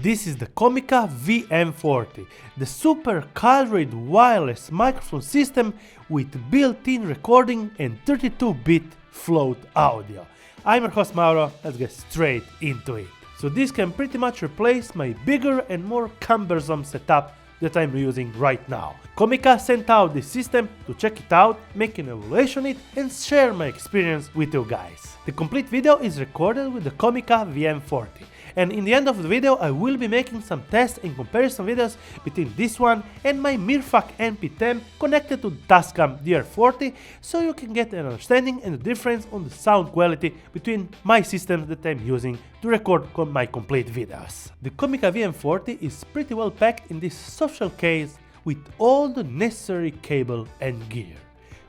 This is the Comica Vm40, the super Cardioid wireless microphone system with built-in recording and 32-bit float audio. I'm your host Mauro, let's get straight into it. So this can pretty much replace my bigger and more cumbersome setup that I'm using right now. Comica sent out this system to check it out, make an evaluation on it and share my experience with you guys. The complete video is recorded with the Comica Vm40, and in the end of the video I will be making some test and comparison videos between this one and my Mirfac NP10 connected to Tascam DR40, so you can get an understanding and the difference on the sound quality between my systems that I'm using to record my complete videos. The Comica Vm40 is pretty well packed in this social case with all the necessary cable and gear.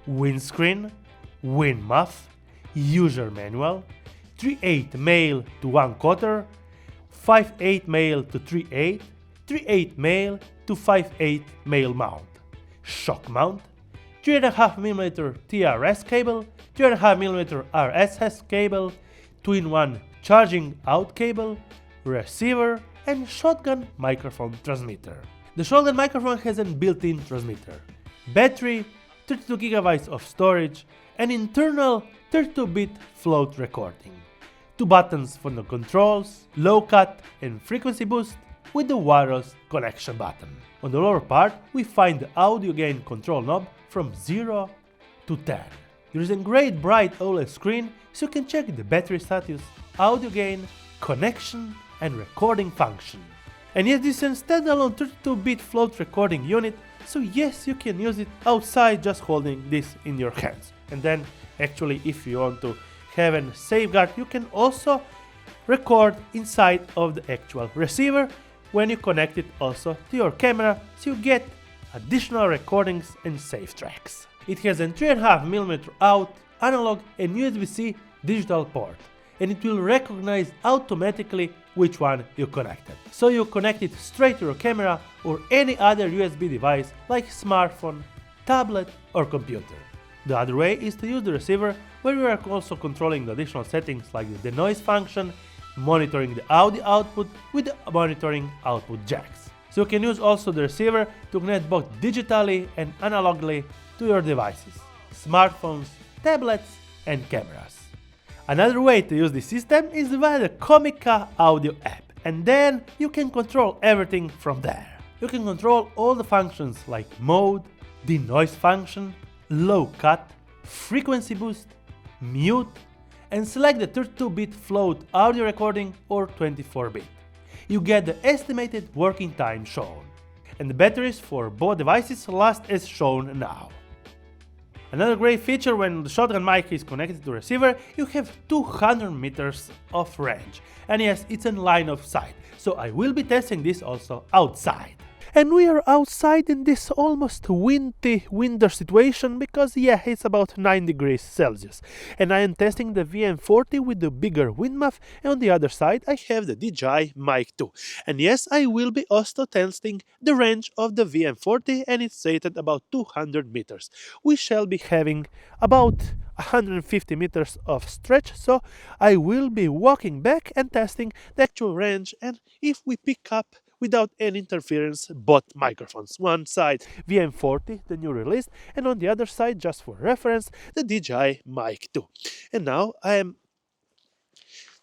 Windscreen, wind muff, user manual, 3/8 male to 1/4, 5/8 male to 3/8, 3/8 male to 5/8 male mount, shock mount, 3.5mm TRS cable, 3.5mm RSS cable, 2-in-1 charging out cable, receiver, and shotgun microphone transmitter. The shotgun microphone has a built-in transmitter, battery, 32GB of storage, and internal 32-bit float recording. 2 buttons for the controls, low cut and frequency boost, with the wireless connection button. On the lower part we find the audio gain control knob from 0 to 10. There is a great bright OLED screen so you can check the battery status, audio gain, connection and recording function. And yes, this is a standalone 32-bit float recording unit, so yes, you can use it outside just holding this in your hands. And then actually if you want to have a safeguard, you can also record inside of the actual receiver when you connect it also to your camera, so you get additional recordings and safe tracks. It has a 3.5mm out, analog and USB-C digital port, and it will recognize automatically which one you connected. So you connect it straight to your camera or any other USB device like smartphone, tablet or computer. The other way is to use the receiver, where you are also controlling the additional settings like the denoise function, monitoring the audio output with the monitoring output jacks. So you can use also the receiver to connect both digitally and analogically to your devices, smartphones, tablets and cameras. Another way to use this system is via the Comica Audio app, and then you can control everything from there. You can control all the functions like mode, denoise function, low cut, frequency boost, mute, and select the 32-bit float audio recording or 24-bit. You get the estimated working time shown, and the batteries for both devices last as shown now. Another great feature when the shotgun mic is connected to the receiver, you have 200 meters of range, and yes, it's in line of sight, so I will be testing this also outside. And we are outside in this almost winter situation because yeah, it's about 9 degrees Celsius. And I am testing the Vm40 with the bigger wind muff, and on the other side I have the DJI Mic 2. And yes, I will be also testing the range of the Vm40, and it's set at about 200 meters. We shall be having about 150 meters of stretch, so I will be walking back and testing the actual range, and if we pick up without any interference both microphones. One side Vm40, the new release, and on the other side, just for reference, the DJI Mic 2. And now I am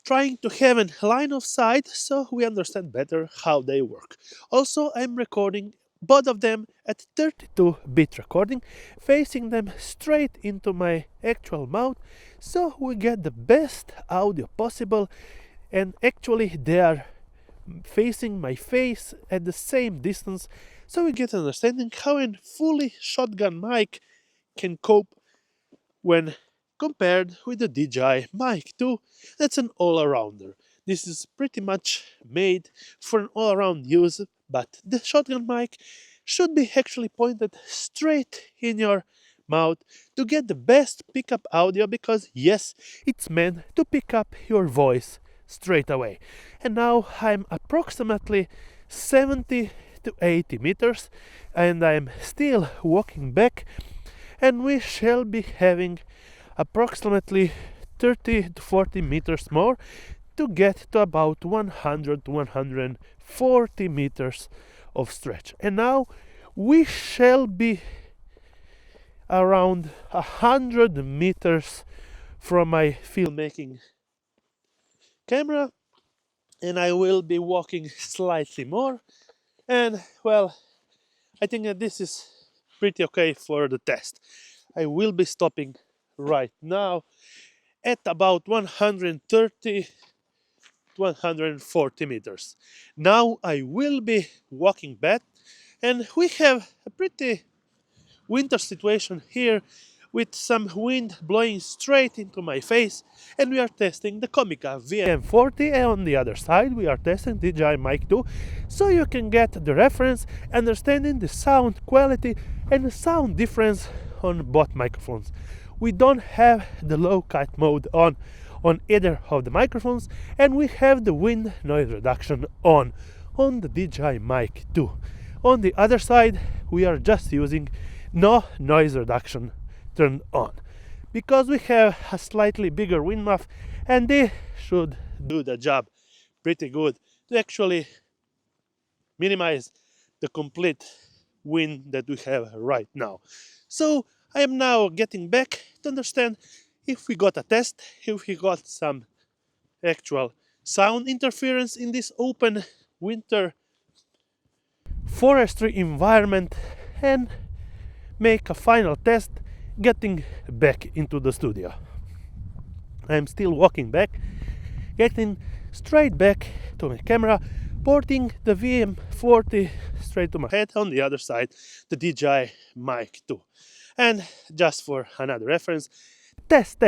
trying to have a line of sight so we understand better how they work. Also, I'm recording both of them at 32-bit recording, facing them straight into my actual mouth, so we get the best audio possible, and actually they are facing my face at the same distance, so we get an understanding how a fully shotgun mic can cope when compared with the DJI Mic 2. That's an all-arounder. This is pretty much made for an all-around use, but the shotgun mic should be actually pointed straight in your mouth to get the best pickup audio, because yes, it's meant to pick up your voice straight away. And now I'm approximately 70 to 80 meters and I'm still walking back, and we shall be having approximately 30 to 40 meters more to get to about 100 to 150 40 meters of stretch. And now we shall be around 100 meters from my filmmaking camera, and I will be walking slightly more. And well, I think that this is pretty okay for the test. I will be stopping right now at about 130 140 meters. Now I will be walking back, and we have a pretty winter situation here with some wind blowing straight into my face, and we are testing the Comica Vm40, and on the other side we are testing the DJI Mic 2, so you can get the reference, understanding the sound quality and the sound difference on both microphones. We don't have the low cut mode on either of the microphones, and we have the wind noise reduction on the DJI Mic 2. On the other side we are just using no noise reduction turned on, because we have a slightly bigger wind muff, and they should do the job pretty good to actually minimize the complete wind that we have right now. So I am now getting back to understand if we got a test, if we got some actual sound interference in this open winter forestry environment, and make a final test getting back into the studio. I'm still walking back, getting straight back to my camera, porting the VM40 straight to my head, on the other side the DJI Mic 2. And just for another reference, test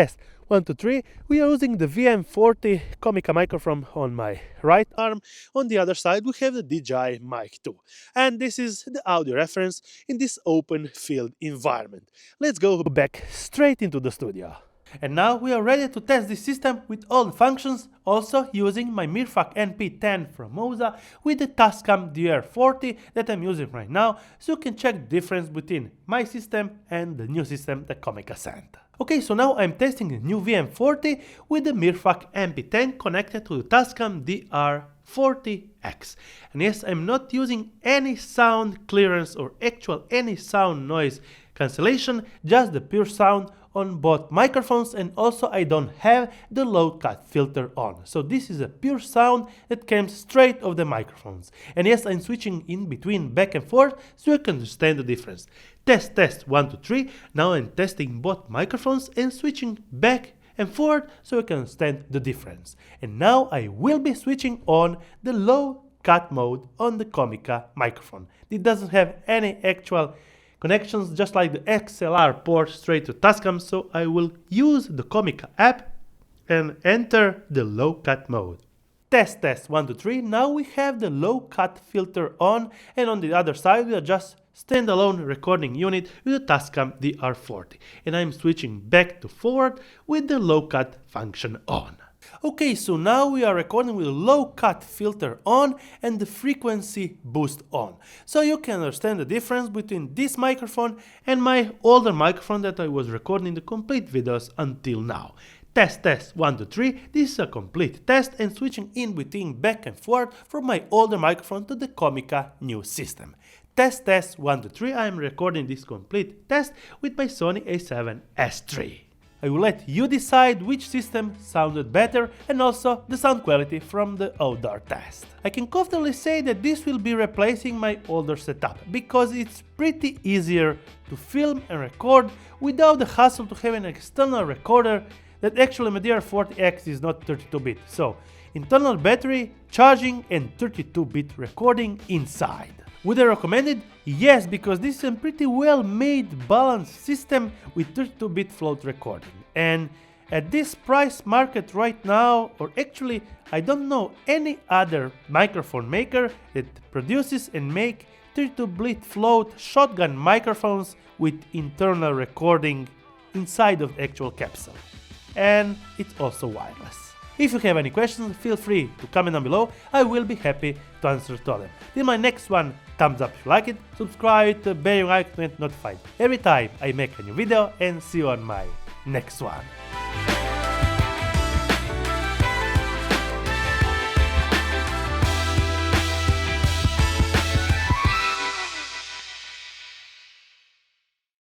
1, 2, 3, we are using the VM40 Comica microphone on my right arm. On the other side we have the DJI Mic 2, and this is the audio reference in this open field environment. Let's go back straight into the studio. And now we are ready to test this system with all the functions, also using my Mirfac NP10 from MAURO'S with the Tascam DR40 that I'm using right now, so you can check the difference between my system and the new system that Comica sent. Okay, so now I'm testing the new VM40 with the Mirfac NP10 connected to the Tascam DR40X. And yes, I'm not using any sound clearance or any sound noise cancellation, just the pure sound on both microphones, and also I don't have the low cut filter on. So this is a pure sound that comes straight off the microphones. And yes, I'm switching in between back and forth so you can understand the difference. Test 1, 2, 3. Now I'm testing both microphones and switching back and forth so you can understand the difference. And now I will be switching on the low cut mode on the Comica microphone. It doesn't have any actual connections, just like the XLR port straight to Tascam, so I will use the Comica app and enter the low cut mode. Test 1, 2, 3. Now we have the low cut filter on, and on the other side we are just standalone recording unit with the Tascam DR40, and I'm switching back to forward with the low cut function on. Okay, so now we are recording with a low cut filter on and the frequency boost on. So you can understand the difference between this microphone and my older microphone that I was recording the complete videos until now. Test 1, 2, 3. This is a complete test and switching in between back and forth from my older microphone to the Comica new system. Test 1, 2, 3. I am recording this complete test with my Sony a7S III. I will let you decide which system sounded better and also the sound quality from the outdoor test. I can confidently say that this will be replacing my older setup, because it's pretty easier to film and record without the hassle to have an external recorder that actually my DR40X is not 32-bit, so internal battery, charging and 32-bit recording inside. Would I recommend it? Yes, because this is a pretty well made balanced system with 32-bit float recording. And at this price market right now, or actually I don't know any other microphone maker that produces and make 32-bit float shotgun microphones with internal recording inside of the actual capsule. And it's also wireless. If you have any questions, feel free to comment down below. I will be happy to answer to them. Till my next one, thumbs up if you like it, subscribe, bell icon to get notified every time I make a new video, and see you on my next one.